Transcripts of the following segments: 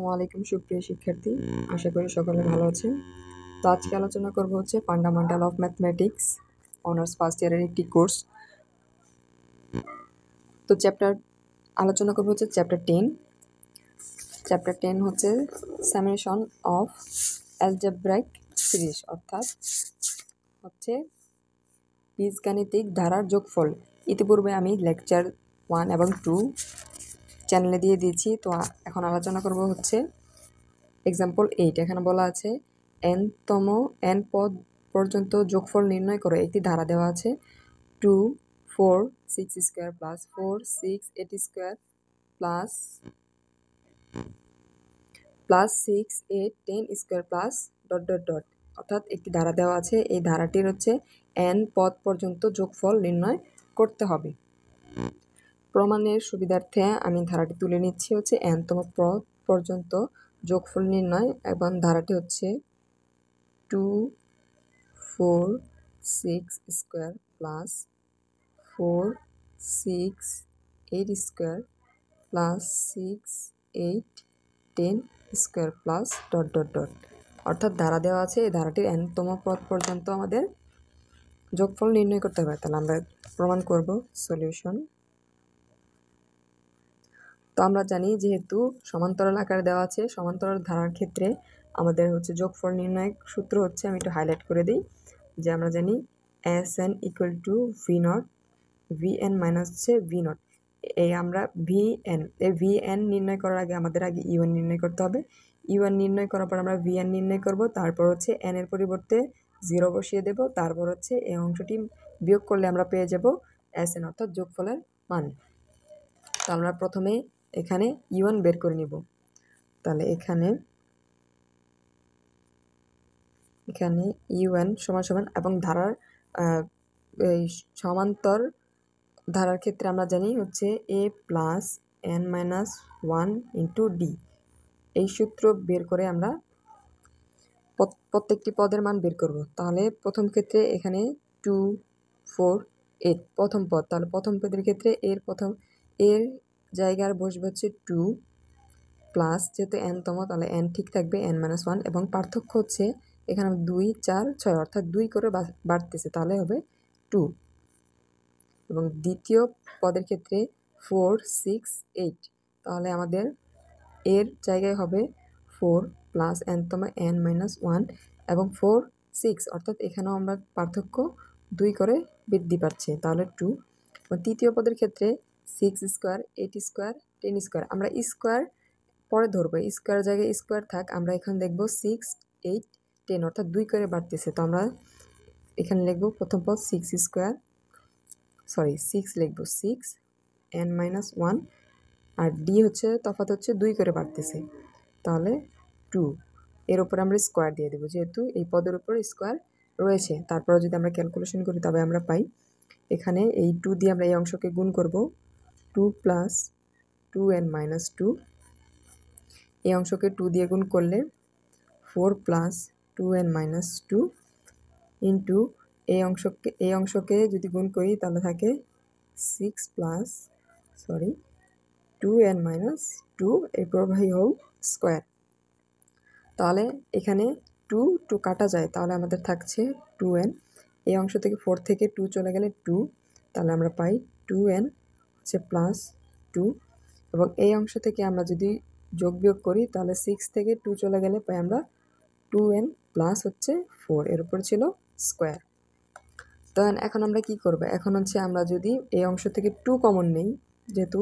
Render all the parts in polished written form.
আসসালামু আলাইকুম সুপ্রিয় শিক্ষার্থী, আশা করি সকলে ভালো আছেন। তো আজকে আলোচনা করব হচ্ছে fundamental of mathematics honours first ইয়ারের একটি কোর্স। তো আলোচনা করব হচ্ছে চ্যাপ্টার 10 হচ্ছে সামেশন অফ অ্যালজেব্রাইক সিরিজ, অর্থাৎ হচ্ছে বীজগাণিতিক ধারার যোগফল। ইতিপূর্বে আমি লেকচার 1 এবং 2 চ্যানেলে দিয়ে দিয়েছি। তো এখন আলোচনা করব হচ্ছে এক্সাম্পল 8। এখানে বলা আছে n পদ পর্যন্ত যোগফল নির্ণয় করে। একটি ধারা দেওয়া আছে 2 4 6 square plus 4 6 8 square plus 6 8 10 square plus dot dot dot, অর্থাৎ একটি ধারা দেওয়া আছে। এই ধারাটির হচ্ছে n পদ পর্যন্ত যোগফল নির্ণয় করতে হবে। প্রমাণের সুবিধার্থে আমি ধারাটি তুলে নিচ্ছি হচ্ছে n তম পদ পর্যন্ত যোগফল নির্ণয়, এবং ধারাটি হচ্ছে 2 4 6 square plus 4 6 8 square plus 6 8 10 square plus dot dot dot, অর্থাৎ ধারা দেওয়া আছে। এই ধারাটির n তম পদ পর্যন্ত আমাদের যোগফল নির্ণয় করতে হবে। তাহলে আমরা প্রমাণ করব। সলিউশন। তো আমরা জানি যেহেতু সমান্তরাল আকারে দেওয়া আছে, সমান্তরাল ধারার ক্ষেত্রে আমাদের হচ্ছে যোগফল নির্ণয় সূত্র হচ্ছে, আমি একটু হাইলাইট করে দিই, যে আমরা জানি Sn equal to V0, Vn minus হচ্ছে V0। এই আমরা Vn নির্ণয় করার আগে আমাদের আগে U1 নির্ণয় করতে হবে। U1 নির্ণয় করার পর আমরা Vn নির্ণয় করব, তারপর হচ্ছে n এর পরিবর্তে 0 বসিয়ে দেব, তারপর হচ্ছে এই অংশটি বিয়োগ করলে আমরা পেয়ে যাব Sn, অর্থাৎ যোগফলের মান। তো আমরা প্রথমে এখানে U1 বের করে নিব। তাহলে এখানে U1 সমান সমান, এবং ধারার এই সমান্তর ধারার ক্ষেত্রে আমরা জানি হচ্ছে a plus n minus 1 into D. এই সূত্র বের করে আমরা প্রত্যেকটি পদের মান বের করব। তাহলে প্রথম ক্ষেত্রে এখানে 2 4 8 প্রথম পদ, তাহলে প্রথম পদের ক্ষেত্রে এর জায়গার বসবে হচ্ছে 2 প্লাস, যেহেতু n তম তাহলে n ঠিক থাকবে n মাইনাস 1, এবং পার্থক্য হচ্ছে এখানে 2 4 6, অর্থাৎ 2 করে বাড়তেছে, তাহলে হবে 2। এবং দ্বিতীয় পদের ক্ষেত্রে 4 6 8, তাহলে আমাদের এর জায়গায় হবে 4 প্লাস n তম n মাইনাস 1 এবং 4 6, অর্থাৎ এখানেও আমরা পার্থক্য 2 করে বৃদ্ধি পাচ্ছে, তাহলে 2। এবং তৃতীয় পদের ক্ষেত্রে 6 স্কোয়ার 8 স্কোয়ার 10 স্কোয়ার, আমরা স্কোয়ার পরে ধরবো, স্কোয়ার জায়গায় স্কোয়ার থাক, আমরা এখানে দেখব 6 8 10, অর্থাৎ 2 করে বাড়তেছে। তো আমরা এখানে লিখব প্রথম পদ 6 লিখব 6 n মাইনাস 1, আর ডি হচ্ছে তফাৎ হচ্ছে 2 করে বাড়তেছে, তাহলে 2। এর উপরে আমরা স্কোয়ার দিয়ে দেবো, যেহেতু এই পদের উপর স্কোয়ার রয়েছে। তারপরে যদি আমরা ক্যালকুলেশন করি তবে আমরা পাই এখানে এই 2 দিয়ে আমরা এই অংশকে গুণ করব, 2 প্লাস 2n মাইনাস 2, এই অংশকে 2 দিয়ে গুণ করলে 4 প্লাস 2n মাইনাস 2 ইন্টু এই অংশকে যদি গুণ করি তাহলে থাকে 6 প্লাস 2n মাইনাস 2 এই প্রবাহী হোল স্কোয়ার। তাহলে এখানে 2 কাটা যায়, তাহলে আমাদের থাকছে 2n। এই অংশ থেকে 4 থেকে 2 চলে গেলে 2, তাহলে আমরা পাই 2n হচ্ছে প্লাস 2। এবং এই অংশ থেকে আমরা যদি যোগ বিয়োগ করি তাহলে 6 থেকে 2 চলে গেলে পাই আমরা 2n প্লাস হচ্ছে 4, এর উপর ছিল স্কোয়ার। তো এখন আমরা কি করব, এখন হচ্ছে আমরা যদি এই অংশ থেকে 2 কমন নেই, যেহেতু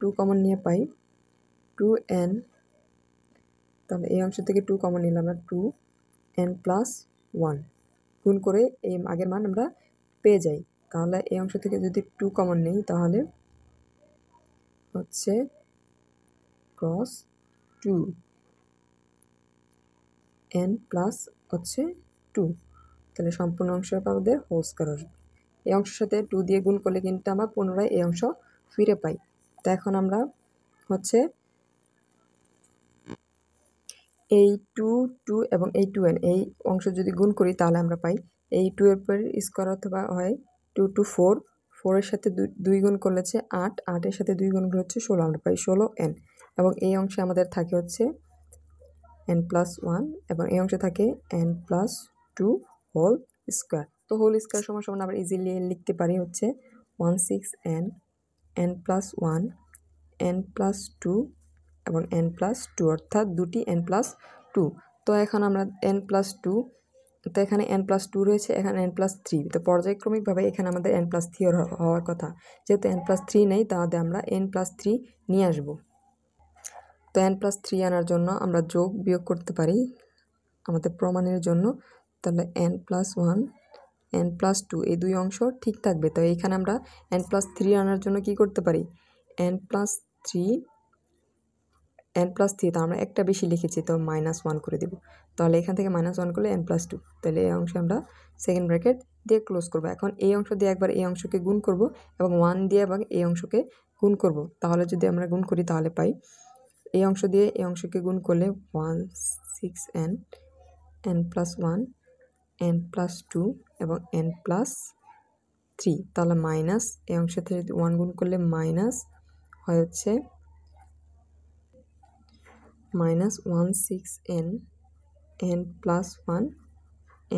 2 কমন নিয়ে পাই 2n, তাহলে এই অংশ থেকে 2 কমন নিলাম আমরা 2n প্লাস 1, গুণ করে এই আগের মান আমরা পেয়ে যাই। তাহলে এই অংশ থেকে যদি 2 কমন নেই তাহলে হচ্ছে ক্রস 2n প্লাস হচ্ছে 2, তাহলে সম্পূর্ণ অংশ আমাদের হোল স্কয়ার আসবে। এই অংশের সাথে 2 দিয়ে গুণ করলে কিন্তু আমরা পুনরায় এই অংশ ফিরে পাই। তো এখন আমরা হচ্ছে এই 2 এবং এই 2n এই অংশ যদি গুণ করি তাহলে আমরা পাই এই 2 এর পর স্কয়ার, অথবা হয় 2 2 4, 4 এর সাথে 2 গুণ করলে হচ্ছে 8, 8 এর সাথে 2 গুণ করলে হচ্ছে 16, আমরা পাই 16n। এবং এই অংশে আমাদের থাকে হচ্ছে n+1 এবং এই অংশে থাকে n+2 হোল স্কোয়ার। তো হোল স্কোয়ার সমান সমান আমরা ইজিলি লিখতে পারি হচ্ছে 16n n+1 n+2 এবং n+2 অর্থাৎ দুটি n+2। তো এখন আমরা n+2, তো এখানে n+2 রয়েছে, এখানে n+3, তো পর্যায়ক্রমিকভাবে এখানে আমাদের n+3 হওয়ার কথা। যেহেতু n+3 নেই তাহলে আমরা n+3 নিয়ে আসব। তো n+3 আনার জন্য আমরা যোগ বিয়োগ করতে পারি আমাদের প্রমাণের জন্য। তাহলে n+1 n+2 এই দুই অংশ ঠিক থাকবে। তো এইখানে আমরা n+3 আনার জন্য কি করতে পারি, n+3 তো আমরা একটা বেশি লিখেছি, তো -1 করে দেব। তাহলে এখান থেকে -1 করলে n+2, তাহলে এই অংশে আমরা সেকেন্ড ব্র্যাকেট দিয়ে ক্লোজ করব। এখন এই অংশ দিয়ে একবার এই অংশকে গুণ করব এবং 1 দিয়ে এবং এই অংশকে গুণ করব। তাহলে যদি আমরা গুণ করি তাহলে পাই এই অংশ দিয়ে এই অংশকে গুণ করলে 16n n+1 n+2 এবং n+3, তাহলে মাইনাস এই অংশ থেকে 1 গুণ করলে মাইনাস হয় হচ্ছে -16n n+1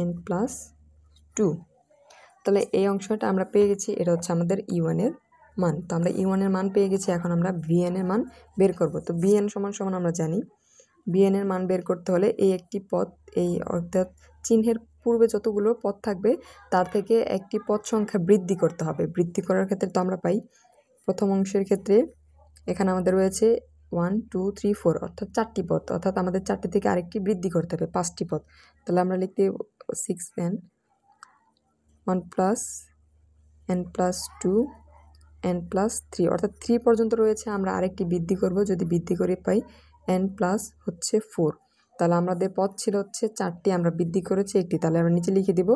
n+2। তাহলে এই অংশটা আমরা পেয়ে গেছি, এটা হচ্ছে আমাদের E1 এর মান। তো আমরা E1 এর মান পেয়ে গেছি, এখন আমরা Vn এর মান বের করব। তো Vn সমান সমান আমরা জানি Vn এর মান বের করতে হলে এই একটি পদ, এই অর্থাৎ চিহ্নের পূর্বে যতগুলো পদ থাকবে তার থেকে একটি পদ সংখ্যা বৃদ্ধি করতে হবে। বৃদ্ধি করার ক্ষেত্রে তো আমরা পাই প্রথম অংশের ক্ষেত্রে এখানে আমাদের রয়েছে 1 2 3 4 অর্থাৎ 4টি পদ, অর্থাৎ আমাদের 4টি থেকে আরেকটি বৃদ্ধি করতে হবে 5টি পদ। তাহলে আমরা লিখতে 6n 1 প্লাস n+2 n+3 অর্থাৎ 3 পর্যন্ত রয়েছে, আমরা আরেকটি বৃদ্ধি করব। যদি বৃদ্ধি করে পাই n+4, তাহলে আমাদের পদ ছিল হচ্ছে 4টি, আমরা বৃদ্ধি করেছি একটি, তাহলে আমরা নিচে লিখে দেব।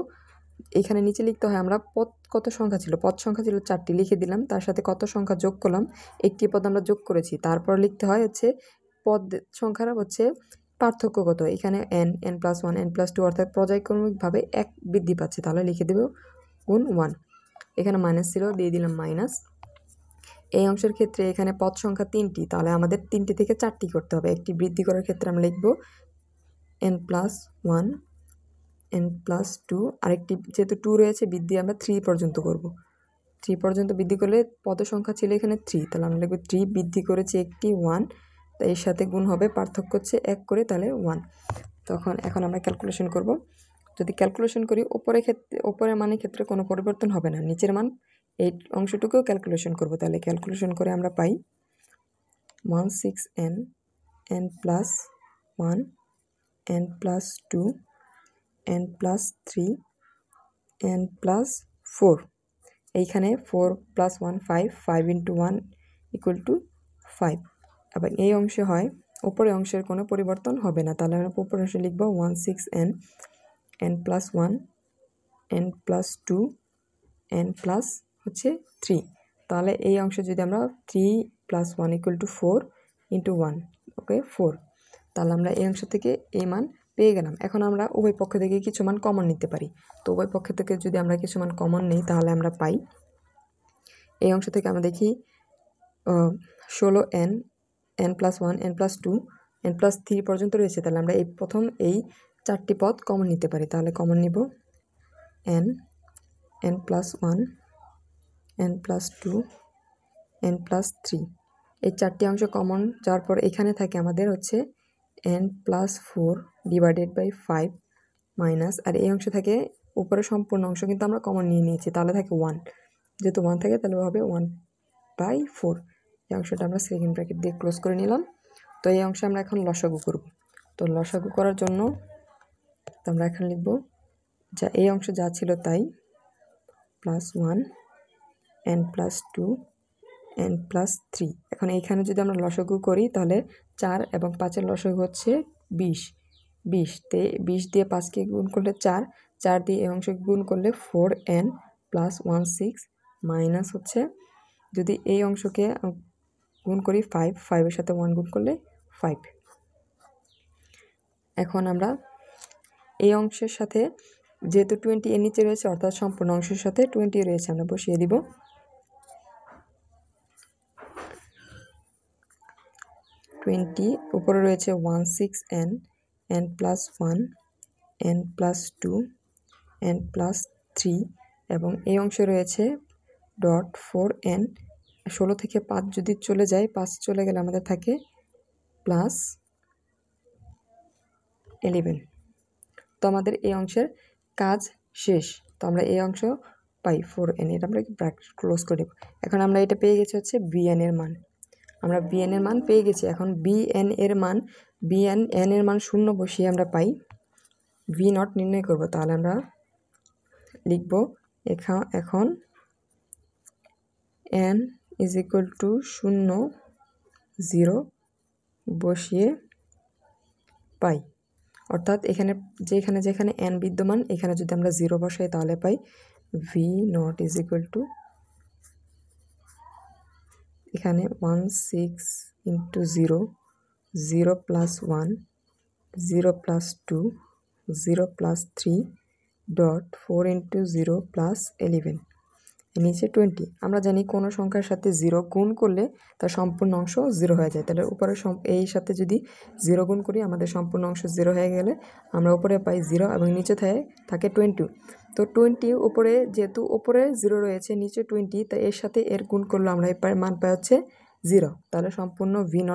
এখানে নিচে লিখতে হয় আমরা পদ কত সংখ্যা ছিল, পদ সংখ্যা ছিল 4টি, লিখে দিলাম। তার সাথে কত সংখ্যা যোগ করলাম, একটি পদ আমরা যোগ করেছি। তারপর লিখতে হয় হচ্ছে পদ সংখ্যার হচ্ছে পার্থক্য কত, এখানে n+1 n+2 অর্থাৎ পর্যায়ক্রমিকভাবে 1 বৃদ্ধি পাচ্ছে, তাহলে লিখে দেব গুণ 1। এখানে মাইনাস ছিল, দিয়ে দিলাম মাইনাস। এই অংশের ক্ষেত্রে এখানে পদ সংখ্যা 3টি, তাহলে আমাদের 3টি থেকে 4টি করতে হবে। একটি বৃদ্ধি করার ক্ষেত্রে আমরা লিখব n+1 n+2, আরেকটি যেহেতু 2 রয়েছে বৃদ্ধি আমরা 3 পর্যন্ত করব। 3 পর্যন্ত বৃদ্ধি করলে পদ সংখ্যা ছিল এখানে 3, তাহলে আমরা লিখব 3 বৃদ্ধি করেছি একটি 1, তাই এর সাথে গুণ হবে, পার্থক্য হচ্ছে 1 করে, তাহলে 1। এখন আমরা ক্যালকুলেশন করব। যদি ক্যালকুলেশন করি উপরের মানের ক্ষেত্রে কোনো পরিবর্তন হবে না, নিচের মান এই অংশটুকুও ক্যালকুলেশন করব। তাহলে ক্যালকুলেশন করে আমরা পাই 16n n+1 n+2 n+3 n+4, এইখানে 4 + 1 5, 5 × 1 = 5, এবং এই অংশে হয় উপরের অংশের কোনো পরিবর্তন হবে না। তাহলে আমরা উপরের অংশে লিখব 16n n+1 n+2 n+3। তাহলে এই অংশে যদি আমরা 3 + 1 = 4 × 1, ওকে 4, তাহলে আমরা এই অংশ থেকে এই মান পেয়ে গেলাম। এখন আমরা উভয় পক্ষ থেকে কিছু মান কমন নিতে পারি। তো উভয় পক্ষ থেকে যদি আমরা কিছু মান কমন নিই তাহলে আমরা পাই এই অংশ থেকে আমরা দেখি 16n n+1 n+2 n+3 পর্যন্ত রয়েছে, তাহলে আমরা এই প্রথম এই 4টি পদ কমন নিতে পারি। তাহলে কমন নিব n n+1 n+2 n+3, এই 4টি অংশ কমন যাওয়ার পর এখানে থাকে আমাদের হচ্ছে n+4 / 5 মাইনাস, আর এই অংশ থাকে উপরে সম্পূর্ণ অংশ কিন্তু আমরা কমন নিয়ে নিয়েছি, তাহলে থাকে 1, যেহেতু 1 থাকে তাহলে হবে 1/4। এই অংশটা আমরা সেকেন্ড ব্র্যাকেট দিয়ে ক্লোজ করে নিলাম। তো এই অংশে আমরা এখন লসাগু করব। তো লসাগু করার জন্য তো আমরা এখন লিখব যা এই অংশ যা ছিল তাই +1 n+2 n+3। এখন এইখানে যদি আমরা লসাগু করি তাহলে 4 এবং 5-এর লসাগু হচ্ছে 20, 20তে 20 দিয়ে 5কে গুণ করলে 4, 4 দিয়ে এই অংশকে গুণ করলে 4n + 16 মাইনাস হচ্ছে যদি এই অংশকে গুণ করি 5, 5-এর সাথে 1 গুণ করলে 5। এখন আমরা এই অংশের সাথে যেহেতু 20 এর নিচে রয়েছে অর্থাৎ সম্পূর্ণ অংশের সাথে 20 রয়েছে, আমরা বসিয়ে দিব। 20, উপরে রয়েছে 16n, n+1, n+2, n+3 এবং এই অংশে রয়েছে .4n। 16 থেকে 5 যদি চলে যায়, 5 চলে গেলে আমাদের থাকে +11। তো আমাদের এই অংশের কাজ শেষ। তো আমরা এই অংশ পাই 4n, এটা আমরা ব্র্যাকেট ক্লোজ করে দেব। এখন আমরা এটা পেয়ে গেছি হচ্ছে bn এর মান। আমরা bn এর মান পেয়ে গেছি। এখন bn এর মান n এর মান 0 বসিয়ে আমরা পাই v0 নির্ণয় করব। তাহলে আমরা লিখব এখন n = 0, 0 বসিয়ে পাই, অর্থাৎ এখানে যেখানে n বিদ্যমান এখানে যদি আমরা 0 বসাই তাহলে পাই v0 = এখানে 16 × 0, 0 + 1, 0 + 2, 0 + 3, 4 × 0 + 11, নিচে 20। আমরা জানি কোনো সংখ্যার সাথে 0 গুণ করলে তার সম্পূর্ণ অংশ 0 হয়ে যায়। তাহলে উপরে এই সাথে যদি 0 গুণ করি আমাদের সম্পূর্ণ অংশ 0 হয়ে গেলে আমরা উপরে পাই 0 এবং নিচে থাকে 20। তো 20 উপরে, যেহেতু উপরে 0 রয়েছে, নিচে 20, তাই এর সাথে এর গুণ করলে আমরা মান পাই হচ্ছে 0। তাহলে সম্পূর্ণ v0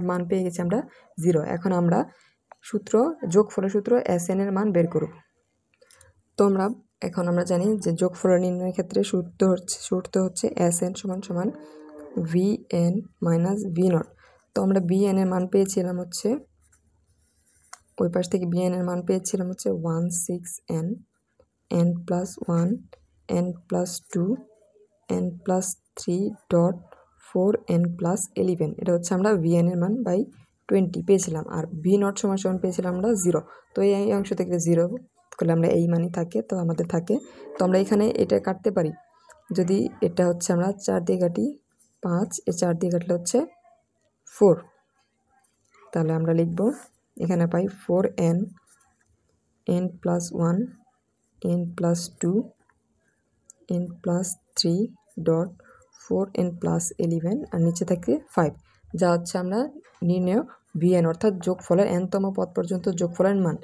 = মান পেয়ে গেছি আমরা 0। এখন আমরা যোগফলের সূত্র Sn এর মান বের করব। তো এখন আমরা জানি যে যোগফল নির্ণয়ের ক্ষেত্রে সূত্র হচ্ছে Sn = vn - v0। তো আমরা bn এর মান পেয়েছিলাম হচ্ছে, ওই পাশ থেকে bn এর মান পেয়েছিলাম হচ্ছে 16n, n+1, n+2, n+3, 4n+11। এটা হচ্ছে আমরা vn এর মান বাই 20 পেয়েছিলাম। আর v0 = পেয়েছিলাম আমরা 0। তো এই অংশ থেকে 0 করলে আমরা এই মানই থাকে, তো আমাদের থাকে। তো আমরা এখানে এটা কাটতে পারি। যদি এটা হচ্ছে আমরা 4 দিয়ে কাটি 5, 4 দিয়ে কাটলে হচ্ছে 4। তাহলে আমরা লিখব এখানে পাই 4n, n+1, n+2, n+3, 4n+11 আর নিচে থাকে 5, যা হচ্ছে আমরা নির্ণয় vn, অর্থাৎ যোগফলের nতম পদ পর্যন্ত যোগফলের মান।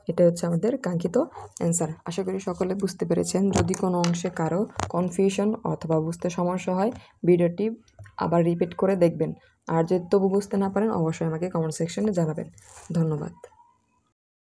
এটা হচ্ছে আমাদের কাঙ্ক্ষিত অ্যান্সার। আশা করি সকলে বুঝতে পেরেছেন। যদি কোনো অংশে কারো কনফিউশন অথবা বুঝতে সমস্যা হয়, ভিডিওটি আবার রিপিট করে দেখবেন। আর যদি তবু বুঝতে না পারেন অবশ্যই আমাকে কমেন্ট সেকশনে জানাবেন। ধন্যবাদ।